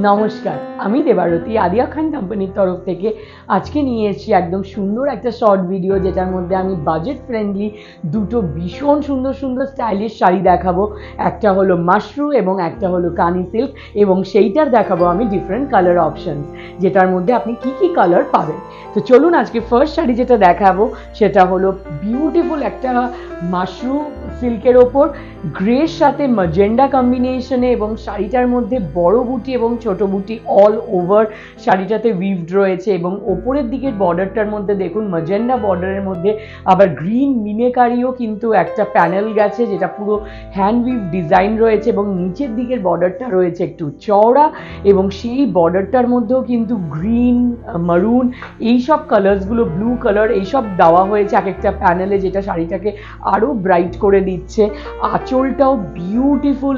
নমস্কার, আমি দেবারতী আদিয়া খান কোম্পানির তরফ থেকে আজকে নিয়ে এসেছি একদম সুন্দর একটা শর্ট ভিডিও, যেটার মধ্যে আমি বাজেট ফ্রেন্ডলি দুটো ভীষণ সুন্দর সুন্দর স্টাইলিশ শাড়ি দেখাবো। একটা হলো মাশরু এবং একটা হলো কানি সিল্ক, এবং সেইটার দেখাবো আমি ডিফারেন্ট কালার অপশনস, যেটার মধ্যে আপনি কি কি কালার পাবেন। তো চলুন, আজকে ফার্স্ট শাড়ি যেটা দেখাবো সেটা হলো বিউটিফুল একটা মাশরু সিল্কের ওপর গ্রের সাথে ম্যাজেন্ডা কম্বিনেশনে, এবং শাড়িটার মধ্যে বড় বুটি এবং ছোট বুটি অল ওভার শাড়িটাতে উইভড রয়েছে, এবং ওপরের দিকের বর্ডারটার মধ্যে দেখুন ম্যাজেন্ডা বর্ডারের মধ্যে আবার গ্রিন মিনেকারিও কিন্তু একটা প্যানেল গেছে, যেটা পুরো হ্যান্ড উইভ ডিজাইন রয়েছে, এবং নিচের দিকের বর্ডারটা রয়েছে একটু চওড়া, এবং সেই বর্ডারটার মধ্যেও কিন্তু গ্রিন, মারুন, এইসব কালার্সগুলো, ব্লু কালার, এইসব দেওয়া হয়েছে এক একটা প্যানেলে, যেটা শাড়িটাকে আরও ব্রাইট করে দিচ্ছে। আঁচলটাও বিউটিফুল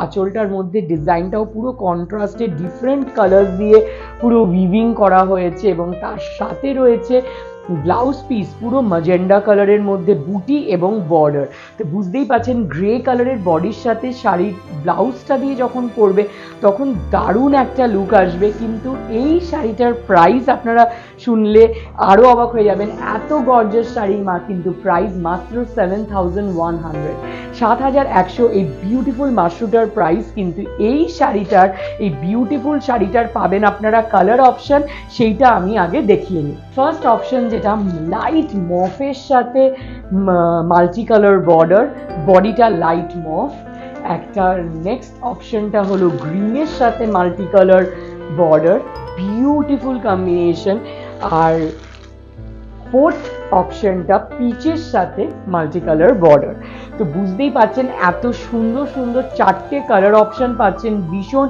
আঁচলটার মধ্যে ডিজাইনটাও পুরো কন্ট্রাস্টে ডিফারেন্ট কালার দিয়ে পুরো উইভিং করা হয়েছে, এবং তার সাথে রয়েছে ব্লাউজ পিস পুরো ম্যাজেন্ডা কালারের মধ্যে বুটি এবং বর্ডার। তো বুঝতেই পাচ্ছেন গ্রে কালারের বডির সাথে শাড়ির ব্লাউজটা দিয়ে যখন পরবে তখন দারুণ একটা লুক আসবে। কিন্তু এই শাড়িটার প্রাইস আপনারা শুনলে আরও অবাক হয়ে যাবেন, এত গর্জাস শাড়ি কিন্তু প্রাইস মাত্র 7,100, 7,100। এই বিউটিফুল মাশরুটার প্রাইস, কিন্তু এই শাড়িটার, এই বিউটিফুল শাড়িটার পাবেন আপনারা কালার অপশন, সেইটা আমি আগে দেখিয়ে নিই। ফার্স্ট অপশন যেটা লাইট মফের সাথে মাল্টি কালার বর্ডার, বডিটা লাইট মফ। একটা নেক্সট অপশনটা হলো গ্রিনের সাথে multi colour border, beautiful combination. আর ফোর্থ অপশনটা পিচের সাথে মাল্টি কালার বর্ডার। তো বুঝতেই পাচ্ছেন এত সুন্দর সুন্দর চারটে কালার অপশন পাচ্ছেন, ভীষণ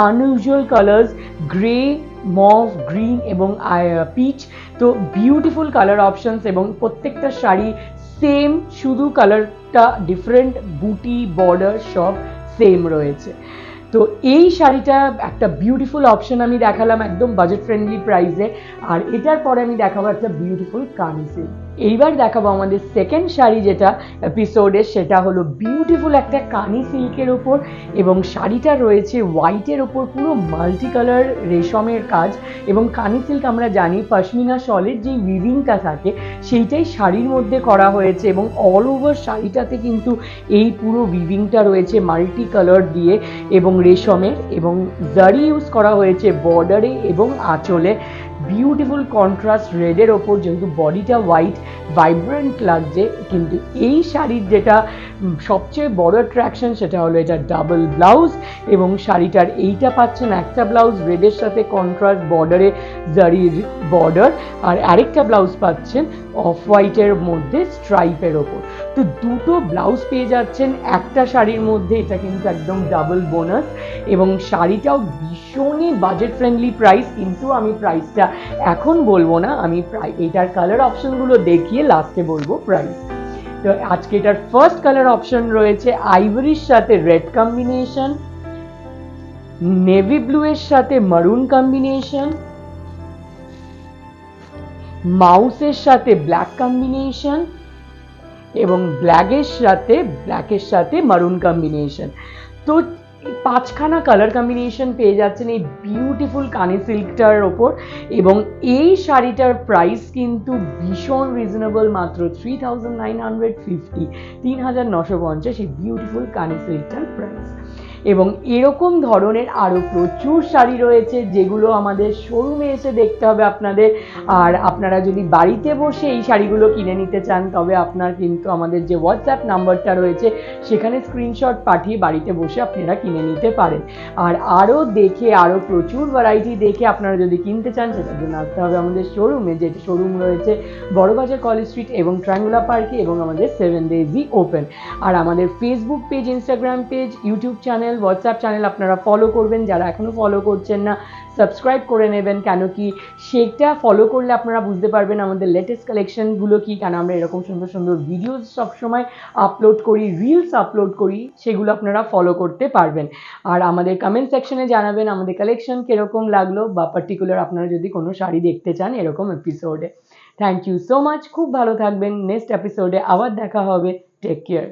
unusual colours, grey, mauve, green এবং পিচ। তো বিউটিফুল কালার অপশনস, এবং প্রত্যেকটা শাড়ি সেম, শুধু কালারটা ডিফারেন্ট, বুটি বর্ডার সব সেম রয়েছে। তো এই শাড়িটা একটা বিউটিফুল অপশন আমি দেখালাম একদম বাজেট ফ্রেন্ডলি প্রাইসে। আর এটার পরে আমি দেখাবো একটা বিউটিফুল কানি সিল্ক। এইবার দেখাবো আমাদের সেকেন্ড শাড়ি যেটা এপিসোডে, সেটা হলো বিউটিফুল একটা কানি সিল্কের ওপর, এবং শাড়িটা রয়েছে হোয়াইটের ওপর পুরো মাল্টি কালার রেশমের কাজ। এবং কানি সিল্ক আমরা জানি পশমিনা শলের যে উইভিংটা থাকে সেইটাই শাড়ির মধ্যে করা হয়েছে, এবং অল ওভার শাড়িটাতে কিন্তু এই পুরো উইভিংটা রয়েছে মাল্টি কালার দিয়ে এবং রেশমের, এবং জারি ইউজ করা হয়েছে বর্ডারে এবং আঁচলে। বিউটিফুল কন্ট্রাস্ট রেডের ওপর, যেহেতু বডিটা হোয়াইট, ভাইব্রেন্ট লাগছে। কিন্তু এই শাড়ির যেটা সবচেয়ে বড় অ্যাট্রাকশন সেটা হলো এটা ডাবল ব্লাউজ, এবং শাড়িটার এইটা পাচ্ছেন একটা ব্লাউজ রেডের সাথে কন্ট্রাস্ট বর্ডারে জারির বর্ডার, আর আরেকটা ব্লাউজ পাচ্ছেন অফ হোয়াইটের মধ্যে স্ট্রাইপের ওপর। তো দুটো ব্লাউজ পেয়ে যাচ্ছেন একটা শাড়ির মধ্যে, এটা কিন্তু একদম ডাবল বোনাস। এবং শাড়িটাও ভীষণই বাজেট ফ্রেন্ডলি প্রাইস, কিন্তু আমি প্রাইসটা এখন বলবো না, আমি এটার কালার অপশনগুলো দেখিয়ে লাস্টে বলবো প্রাইস। তো আজকে এটার ফার্স্ট কালার অপশন রয়েছে আইভরির সাথে রেড কম্বিনেশন, নেভি ব্লু এর সাথে মারুন কম্বিনেশন, মাউসের সাথে ব্ল্যাক কম্বিনেশন, এবং ব্ল্যাকের সাথে মারুন কম্বিনেশন। তো পাঁচখানা কালার কম্বিনেশন পেয়ে যাচ্ছেন এই বিউটিফুল কানি সিল্কটার ওপর, এবং এই শাড়িটার প্রাইস কিন্তু ভীষণ রিজনেবল, মাত্র 3,950, 3,950 এই বিউটিফুল কানি সিল্কটার প্রাইস। এবং এরকম ধরনের আরও প্রচুর শাড়ি রয়েছে, যেগুলো আমাদের শোরুমে এসে দেখতে হবে আপনাদের। আর আপনারা যদি বাড়িতে বসে এই শাড়িগুলো কিনে নিতে চান, তবে আপনার কিন্তু আমাদের যে হোয়াটসঅ্যাপ নাম্বারটা রয়েছে সেখানে স্ক্রিনশট পাঠিয়ে বাড়িতে বসে আপনারা কিনে নিতে পারেন। আর আরও প্রচুর ভ্যারাইটি দেখে আপনারা যদি কিনতে চান, সেটার জন্য আসতে হবে আমাদের শোরুমে, যেটা শোরুম রয়েছে বড়বাজার কলেজ স্ট্রিট এবং ট্রায়াঙ্গুলার পার্কে, এবং আমাদের 7 days ওপেন। আর আমাদের Facebook page, Instagram page, YouTube channel, WhatsApp channel আপনারা ফলো করবেন। যারা এখনো ফলো করছেন না, সাবস্ক্রাইব করে নেবেন, কেন কি সেটা ফলো করলে আপনারা বুঝতে পারবেন আমাদের লেটেস্ট কালেকশনগুলো কি, কেন আমরা এরকম সুন্দর সুন্দর ভিডিওস সবসময় আপলোড করি, রিলস আপলোড করি, সেগুলো আপনারা ফলো করতে পারবেন। আর আমাদের কমেন্ট সেকশনে জানাবেন আমাদের কালেকশন কীরকম লাগলো, বা পার্টিকুলার আপনারা যদি কোনো শাড়ি দেখতে চান এরকম এপিসোডে। থ্যাংক ইউ সো মাচ, খুব ভালো থাকবেন। নেক্সট এপিসোডে আবার দেখা হবে। Take care.